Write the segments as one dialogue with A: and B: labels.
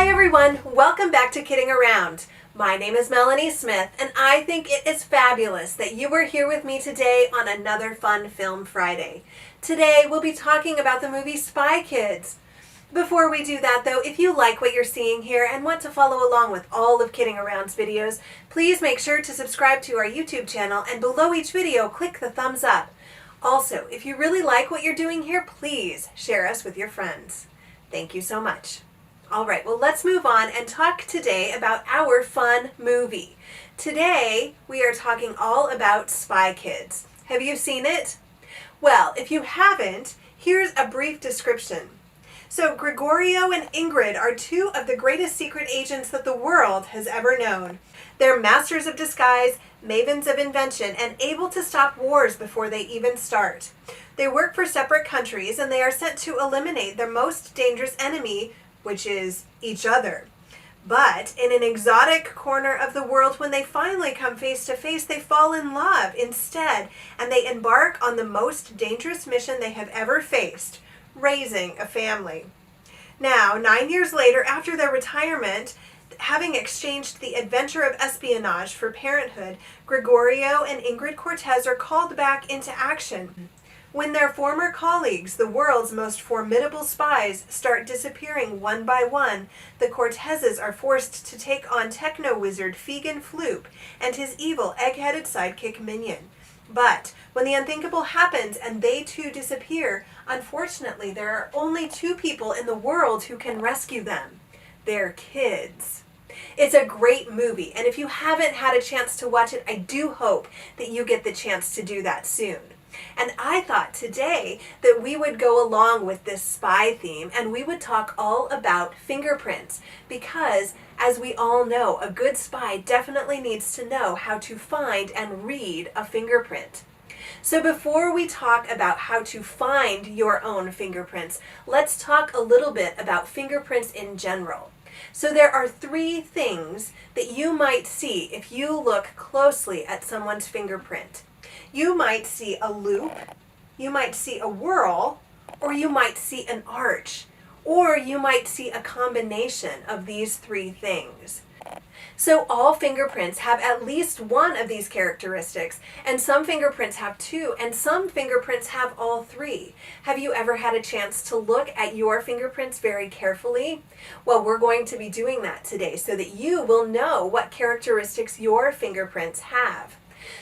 A: Hi everyone, welcome back to Kidding Around. My name is Melanie Smith, and I think it is fabulous that you are here with me today on another fun Film Friday. Today we'll be talking about the movie Spy Kids. Before we do that though, if you like what you're seeing here and want to follow along with all of Kidding Around's videos, please make sure to subscribe to our YouTube channel, and below each video click the thumbs up. Also, if you really like what you're doing here, please share us with your friends. Thank you so much. All right, well, let's move on and talk today about our fun movie. Today, we are talking all about Spy Kids. Have you seen it? Well, if you haven't, here's a brief description. So, Gregorio and Ingrid are two of the greatest secret agents that the world has ever known. They're masters of disguise, mavens of invention, and able to stop wars before they even start. They work for separate countries, and they are sent to eliminate their most dangerous enemy, which is each other. But in an exotic corner of the world, when they finally come face to face, they fall in love instead, and they embark on the most dangerous mission they have ever faced: raising a family. Now, 9 years later, after their retirement, having exchanged the adventure of espionage for parenthood, Gregorio and Ingrid Cortez are called back into action. When their former colleagues, the world's most formidable spies, start disappearing one by one, the Cortezes are forced to take on techno-wizard Fegan Floop and his evil egg-headed sidekick Minion. But when the unthinkable happens and they too disappear, unfortunately there are only two people in the world who can rescue them: their kids. It's a great movie, and if you haven't had a chance to watch it, I do hope that you get the chance to do that soon. And I thought today that we would go along with this spy theme and we would talk all about fingerprints, because, as we all know, a good spy definitely needs to know how to find and read a fingerprint. So before we talk about how to find your own fingerprints, let's talk a little bit about fingerprints in general. So there are three things that you might see if you look closely at someone's fingerprint. You might see a loop, you might see a whorl, or you might see an arch, or you might see a combination of these three things. So all fingerprints have at least one of these characteristics, and some fingerprints have two, and some fingerprints have all three. Have you ever had a chance to look at your fingerprints very carefully? Well, we're going to be doing that today so that you will know what characteristics your fingerprints have.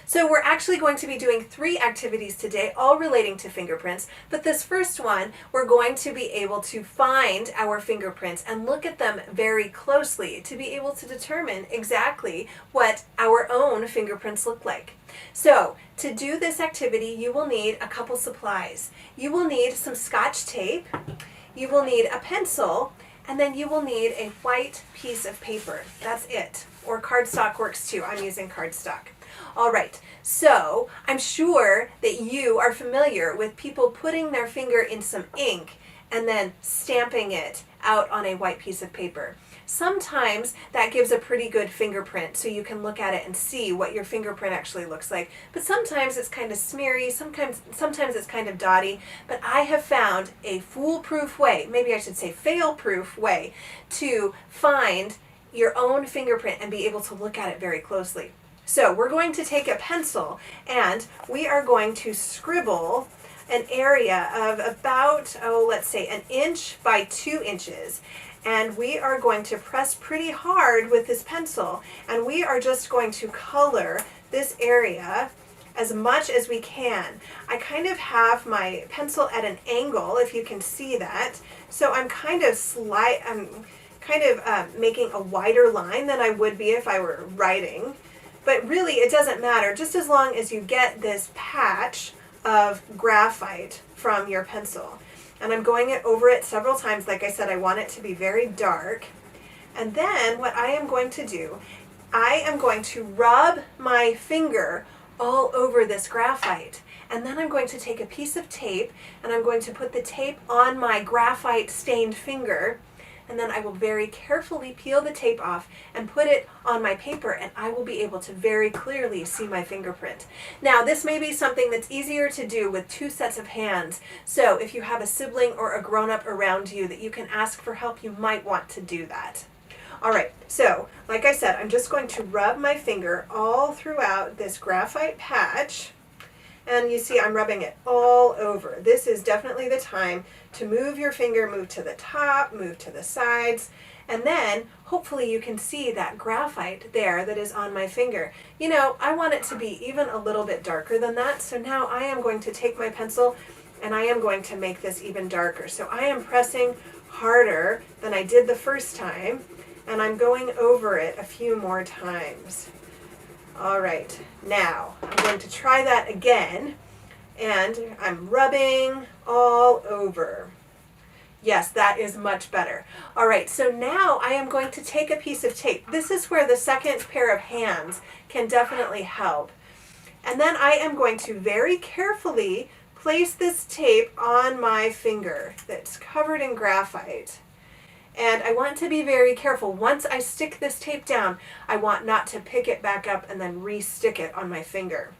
A: So we're actually going to be doing three activities today, all relating to fingerprints, but this first one, we're going to be able to find our fingerprints and look at them very closely to be able to determine exactly what our own fingerprints look like. So to do this activity, you will need a couple supplies. You will need some Scotch tape, you will need a pencil, and then you will need a white piece of paper. That's it. Or cardstock works too. I'm using cardstock. All right, so I'm sure that you are familiar with people putting their finger in some ink and then stamping it out on a white piece of paper. Sometimes that gives a pretty good fingerprint, so you can look at it and see what your fingerprint actually looks like. But sometimes it's kind of smeary, sometimes it's kind of dotty. But I have found a foolproof way, maybe I should say fail-proof way, to find your own fingerprint and be able to look at it very closely. So we're going to take a pencil and we are going to scribble an area of about, let's say 1 inch by 2 inches. And we are going to press pretty hard with this pencil, and we are just going to color this area as much as we can. I kind of have my pencil at an angle, if you can see that. So I'm kind of making a wider line than I would be if I were writing. But really, it doesn't matter, just as long as you get this patch of graphite from your pencil. And I'm going over it several times. Like I said, I want it to be very dark. And then what I am going to do, I am going to rub my finger all over this graphite. And then I'm going to take a piece of tape and I'm going to put the tape on my graphite stained finger. And then I will very carefully peel the tape off and put it on my paper, and I will be able to very clearly see my fingerprint. Now, this may be something that's easier to do with 2 sets of hands, so if you have a sibling or a grown-up around you that you can ask for help, you might want to do that. All right, so like I said, I'm just going to rub my finger all throughout this graphite patch. And you see I'm rubbing it all over. This is definitely the time to move your finger, move to the top, move to the sides, and then hopefully you can see that graphite there that is on my finger. You know, I want it to be even a little bit darker than that, so now I am going to take my pencil and I am going to make this even darker. So I am pressing harder than I did the first time, and I'm going over it a few more times. All right, now I'm going to try that again, and I'm rubbing all over. Yes, that is much better. All right, so now I am going to take a piece of tape. This is where the second pair of hands can definitely help. And then I am going to very carefully place this tape on my finger that's covered in graphite. And I want to be very careful. Once I stick this tape down, I want not to pick it back up and then re-stick it on my finger.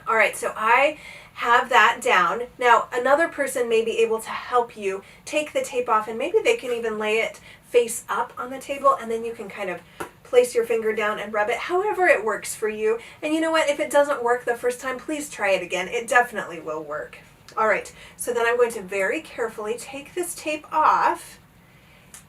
A: All right, so I have that down. Now, another person may be able to help you take the tape off, and maybe they can even lay it face up on the table, and then you can kind of place your finger down and rub it however it works for you. And you know what? If it doesn't work the first time, please try it again. It definitely will work. All right, so then I'm going to very carefully take this tape off.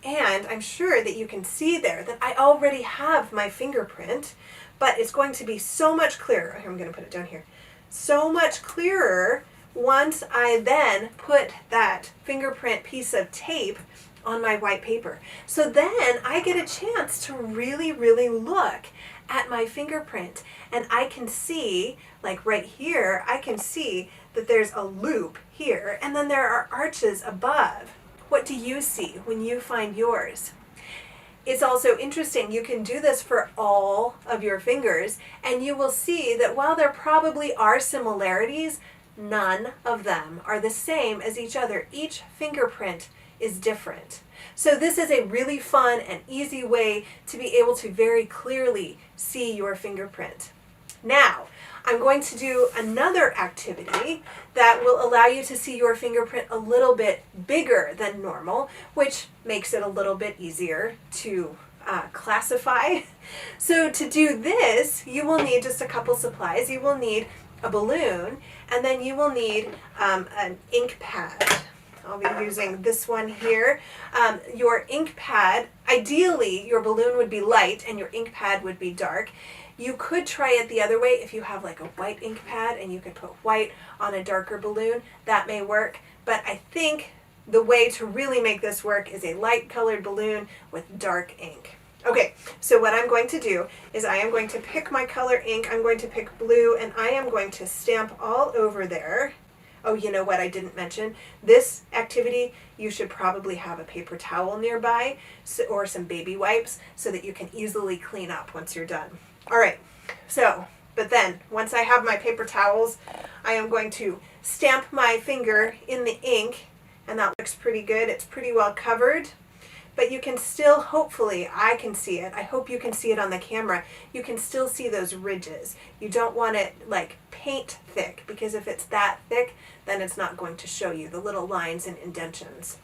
A: And I'm sure that you can see there that I already have my fingerprint, but it's going to be so much clearer. I'm going to put it down here. So much clearer once I then put that fingerprint piece of tape on my white paper. So then I get a chance to really, really look at my fingerprint, and I can see, like right here, I can see that there's a loop here, and then there are arches above. What do you see when you find yours? It's also interesting, you can do this for all of your fingers, and you will see that while there probably are similarities, none of them are the same as each other. Each fingerprint is different. So this is a really fun and easy way to be able to very clearly see your fingerprint. Now, I'm going to do another activity that will allow you to see your fingerprint a little bit bigger than normal, which makes it a little bit easier to classify. So to do this, you will need just a couple supplies. You will need a balloon, and then you will need an ink pad. I'll be using this one here. Your ink pad, ideally your balloon would be light and your ink pad would be dark. You could try it the other way if you have like a white ink pad and you could put white on a darker balloon. That may work, but I think the way to really make this work is a light colored balloon with dark ink. Okay, so what I'm going to do is I am going to pick my color ink, I'm going to pick blue, and I am going to stamp all over there. Oh, you know what I didn't mention? This activity, you should probably have a paper towel nearby or some baby wipes so that you can easily clean up once you're done. All right, so, but then once I have my paper towels, I am going to stamp my finger in the ink, and that looks pretty good. It's pretty well covered, but you can still, hopefully, I can see it. I hope you can see it on the camera. You can still see those ridges. You don't want it like paint thick, because if it's that thick, then it's not going to show you the little lines and indentions.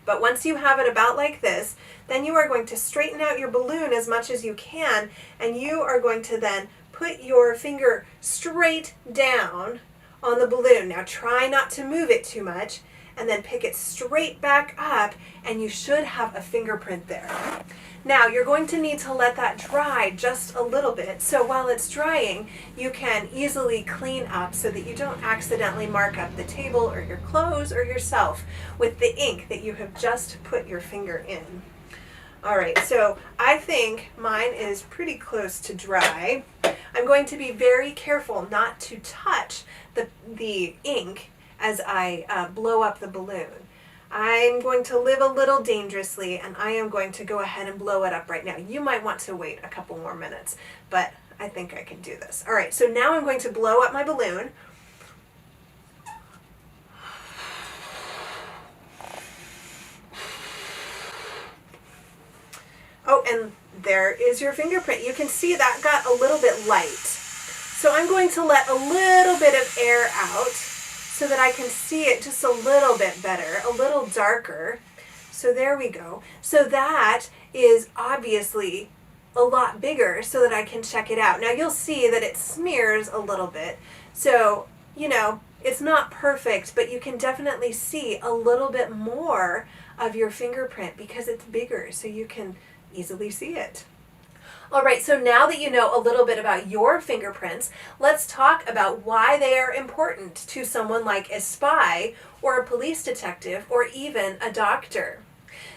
A: But once you have it about like this, then you are going to straighten out your balloon as much as you can, and you are going to then put your finger straight down on the balloon. Now try not to move it too much, and then pick it straight back up, and you should have a fingerprint there. Now you're going to need to let that dry just a little bit, so while it's drying, you can easily clean up so that you don't accidentally mark up the table or your clothes or yourself with the ink that you have just put your finger in. All right, so I think mine is pretty close to dry. I'm going to be very careful not to touch the ink as I blow up the balloon. I'm going to live a little dangerously, and I am going to go ahead and blow it up right now. You might want to wait a couple more minutes, but I think I can do this. All right, so now I'm going to blow up my balloon. Oh, and there is your fingerprint. You can see that got a little bit light. So I'm going to let a little bit of air out so that I can see it just a little bit better, a little darker. So there we go. So that is obviously a lot bigger so that I can check it out. Now you'll see that it smears a little bit. So, you know, it's not perfect, but you can definitely see a little bit more of your fingerprint because it's bigger, so you can easily see it. All right, so now that you know a little bit about your fingerprints, let's talk about why they are important to someone like a spy or a police detective or even a doctor.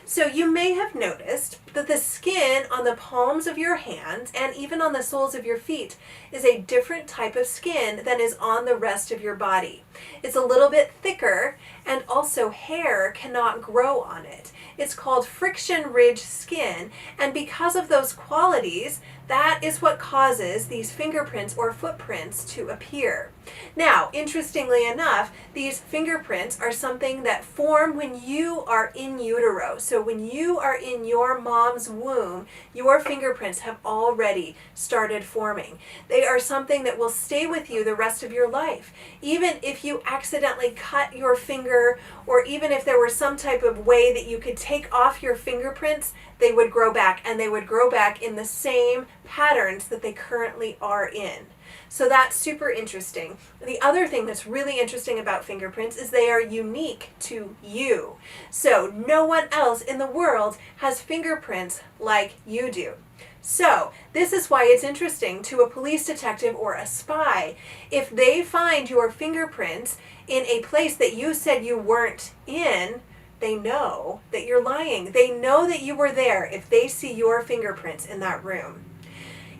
A: So you may have noticed that the skin on the palms of your hands and even on the soles of your feet is a different type of skin than is on the rest of your body. It's a little bit thicker, and also hair cannot grow on it. It's called friction-ridged skin, and because of those qualities, that is what causes these fingerprints or footprints to appear. Now, interestingly enough, these fingerprints are something that form when you are in utero. So when you are in your mom's womb, your fingerprints have already started forming. They are something that will stay with you the rest of your life. Even if you accidentally cut your finger, or even if there were some type of way that you could take off your fingerprints, they would grow back, and they would grow back in the same patterns that they currently are in. So that's super interesting. The other thing that's really interesting about fingerprints is they are unique to you. So no one else in the world has fingerprints like you do. So this is why it's interesting to a police detective or a spy. If they find your fingerprints in a place that you said you weren't in, they know that you're lying. They know that you were there if they see your fingerprints in that room.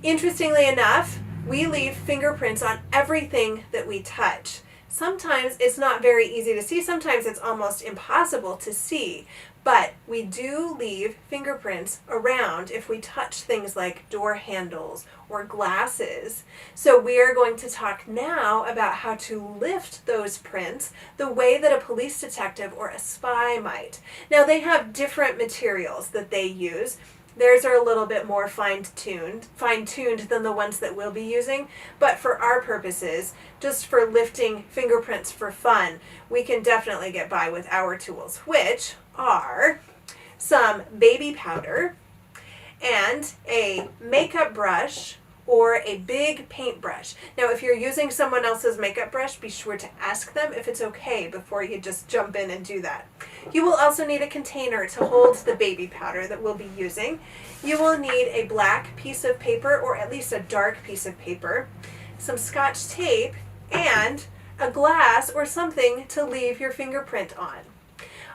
A: Interestingly enough, we leave fingerprints on everything that we touch. Sometimes it's not very easy to see. Sometimes it's almost impossible to see. But we do leave fingerprints around if we touch things like door handles or glasses. So we are going to talk now about how to lift those prints the way that a police detective or a spy might. Now they have different materials that they use. Theirs are a little bit more fine-tuned than the ones that we'll be using, but for our purposes, just for lifting fingerprints for fun, we can definitely get by with our tools, which are some baby powder and a makeup brush or a big paintbrush. Now, if you're using someone else's makeup brush, be sure to ask them if it's okay before you just jump in and do that. You will also need a container to hold the baby powder that we'll be using. You will need a black piece of paper, or at least a dark piece of paper, some Scotch tape, and a glass or something to leave your fingerprint on.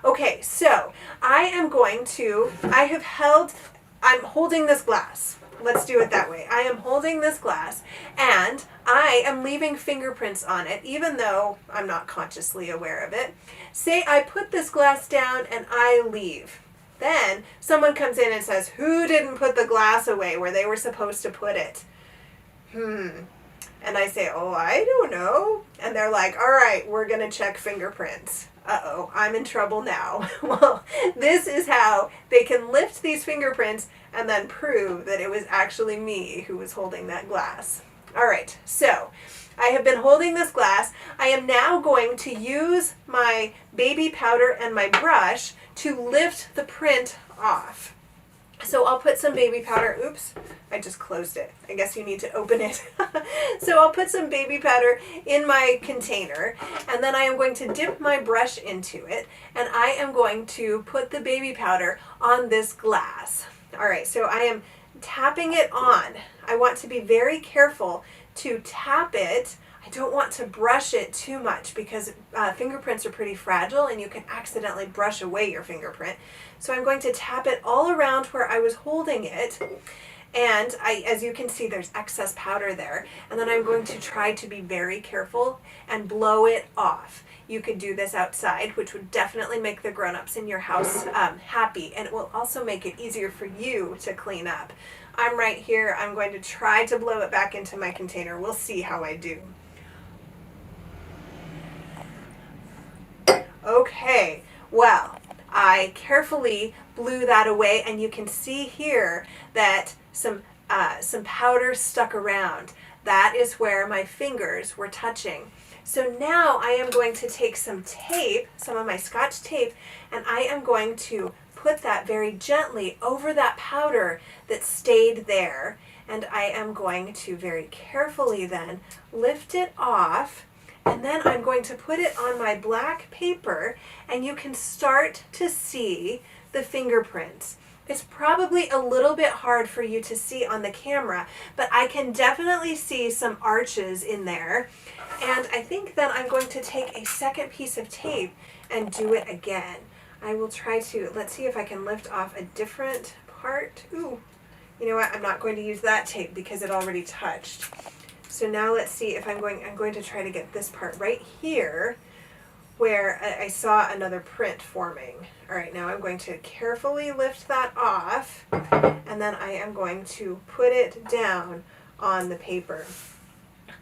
A: Okay, so I'm holding this glass. Let's do it that way. I am holding this glass and I am leaving fingerprints on it, even though I'm not consciously aware of it. Say I put this glass down and I leave. Then someone comes in and says, who didn't put the glass away where they were supposed to put it? And I say, oh, I don't know. And they're like, all right, we're going to check fingerprints. Uh-oh, I'm in trouble now. Well, this is how they can lift these fingerprints and then prove that it was actually me who was holding that glass. All right, so I have been holding this glass. I am now going to use my baby powder and my brush to lift the print off. So I'll put some baby powder, oops, I just closed it. I guess you need to open it. So I'll put some baby powder in my container, and then I am going to dip my brush into it, and I am going to put the baby powder on this glass. All right, so I am tapping it on. I want to be very careful to tap it. I don't want to brush it too much because fingerprints are pretty fragile and you can accidentally brush away your fingerprint. So I'm going to tap it all around where I was holding it. And as you can see, there's excess powder there. And then I'm going to try to be very careful and blow it off. You could do this outside, which would definitely make the grown-ups in your house happy. And it will also make it easier for you to clean up. I'm right here. I'm going to try to blow it back into my container. We'll see how I do. Okay, well, I carefully blew that away, and you can see here that some powder stuck around. That is where my fingers were touching. So now I am going to take some tape, some of my Scotch tape, and I am going to put that very gently over that powder that stayed there. And I am going to very carefully then lift it off, and then I'm going to put it on my black paper, and you can start to see the fingerprints. It's probably a little bit hard for you to see on the camera, but I can definitely see some arches in there. And I think then I'm going to take a second piece of tape and do it again. I will try to, let's see if I can lift off a different part. Ooh, you know what? I'm not going to use that tape because it already touched. So now let's see if I'm going to try to get this part right here where I saw another print forming. All right, now I'm going to carefully lift that off, and then I am going to put it down on the paper.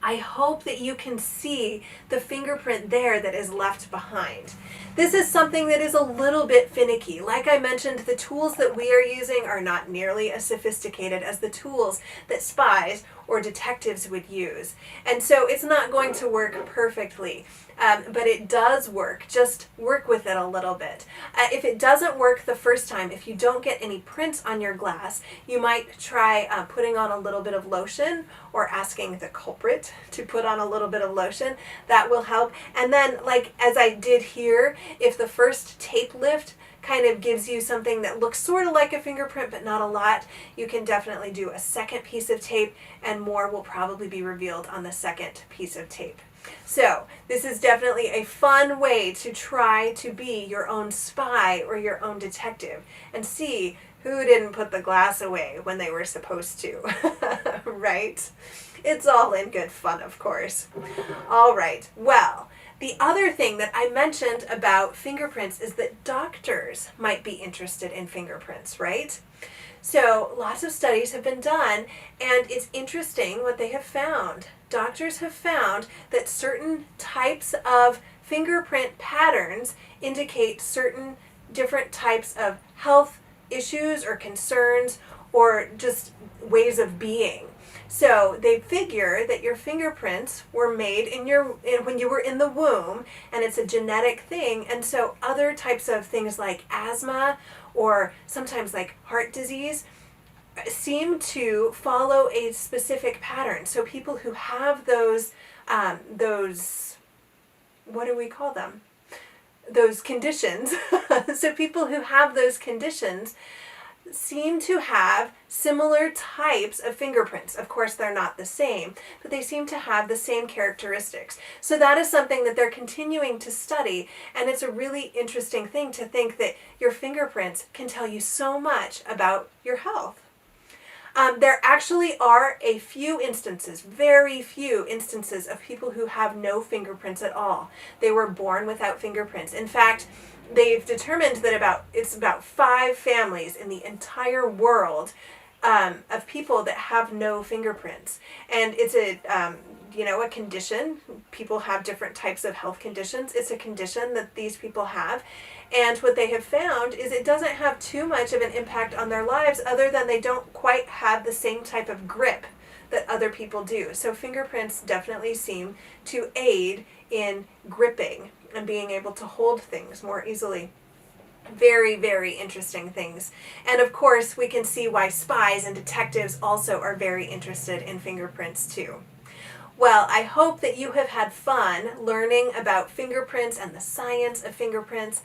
A: I hope that you can see the fingerprint there that is left behind. This is something that is a little bit finicky. Like I mentioned, the tools that we are using are not nearly as sophisticated as the tools that spies or detectives would use. And so it's not going to work perfectly. But it does work. Just work with it a little bit. If it doesn't work the first time, if you don't get any prints on your glass, you might try putting on a little bit of lotion or asking the culprit to put on a little bit of lotion. That will help. And then, like as I did here, if the first tape lift kind of gives you something that looks sort of like a fingerprint but not a lot, you can definitely do a second piece of tape, and more will probably be revealed on the second piece of tape. So this is definitely a fun way to try to be your own spy or your own detective and see who didn't put the glass away when they were supposed to, right? It's all in good fun, of course. All right, well, the other thing that I mentioned about fingerprints is that doctors might be interested in fingerprints, right? So lots of studies have been done, and it's interesting what they have found. Doctors have found that certain types of fingerprint patterns indicate certain different types of health issues or concerns or just ways of being. So they figure that your fingerprints were made when you were in the womb, and it's a genetic thing. And so other types of things like asthma or sometimes like heart disease seem to follow a specific pattern. So people who have those what do we call them? Those conditions. So people who have those conditions seem to have similar types of fingerprints. Of course, they're not the same, but they seem to have the same characteristics. So that is something that they're continuing to study, and it's a really interesting thing to think that your fingerprints can tell you so much about your health. There actually are a few instances, very few instances of people who have no fingerprints at all. They were born without fingerprints. In fact, they've determined that it's about 5 families in the entire world of people that have no fingerprints. And it's a condition. People have different types of health conditions. It's a condition that these people have. And what they have found is it doesn't have too much of an impact on their lives, other than they don't quite have the same type of grip that other people do. So fingerprints definitely seem to aid in gripping and being able to hold things more easily. Very, very interesting things. And of course, we can see why spies and detectives also are very interested in fingerprints too. Well, I hope that you have had fun learning about fingerprints and the science of fingerprints.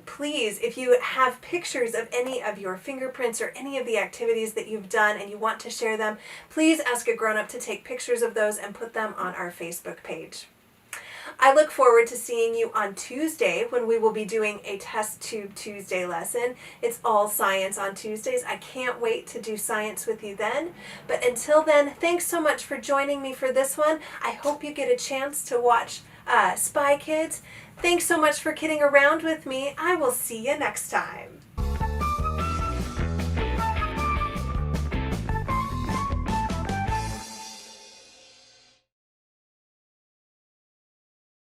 A: Please, if you have pictures of any of your fingerprints or any of the activities that you've done and you want to share them, please ask a grown-up to take pictures of those and put them on our Facebook page. I look forward to seeing you on Tuesday when we will be doing a Test Tube Tuesday lesson. It's all science on Tuesdays. I can't wait to do science with you then. But until then, thanks so much for joining me for this one. I hope you get a chance to watch Spy Kids. Thanks so much for kidding around with me. I will see you next time.